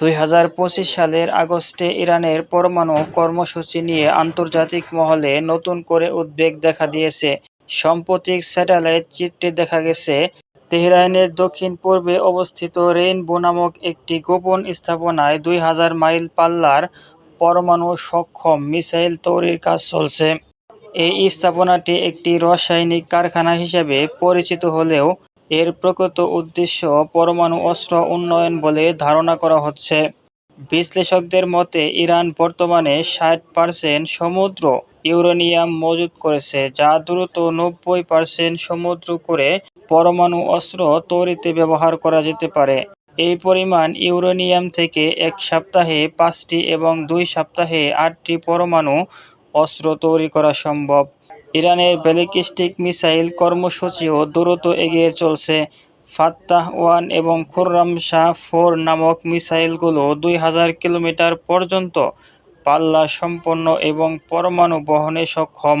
2025 সালের আগস্টে ইরানের পরমাণু কর্মসূচি নিয়ে আন্তর্জাতিক মহলে নতুন করে উদ্বেগ দেখা দিয়েছে। সাম্প্রতিক স্যাটেলাইট চিত্রে দেখা গেছে, তেহরানের দক্ষিণ-পূর্বে অবস্থিত রেইনবো নামক একটি গোপন স্থাপনায় 2000 মাইল পাল্লার পরমাণু সক্ষম মিসাইল তৈরির কাজ চলছে। এই স্থাপনাটি একটি রাসায়নিক কারখানা হিসেবে পরিচিত হলেও এর প্রকৃত উদ্দেশ্য পরমাণু অস্ত্র উন্নয়ন বলে ধারণা করা হচ্ছে। বিশ্লেষকদের মতে, ইরান বর্তমানে 60% সমুদ্র ইউরেনিয়াম মজুত করেছে, যা দ্রুত 90% সমুদ্র করে পরমাণু অস্ত্র তৈরিতে ব্যবহার করা যেতে পারে। এই পরিমাণ ইউরেনিয়াম থেকে এক সপ্তাহে 5টি এবং 2 সপ্তাহে 8টি পরমাণু অস্ত্র তৈরি করা সম্ভব। ইরানের ব্যালিস্টিক মিসাইল কর্মসূচিও দ্রুত এগিয়ে চলছে। ফাত্তাহ-1 এবং খুররাম-শাহ-4 নামক মিসাইলগুলো 2000 কিলোমিটার পর্যন্ত পাল্লা সম্পন্ন এবং পরমাণু বহনে সক্ষম।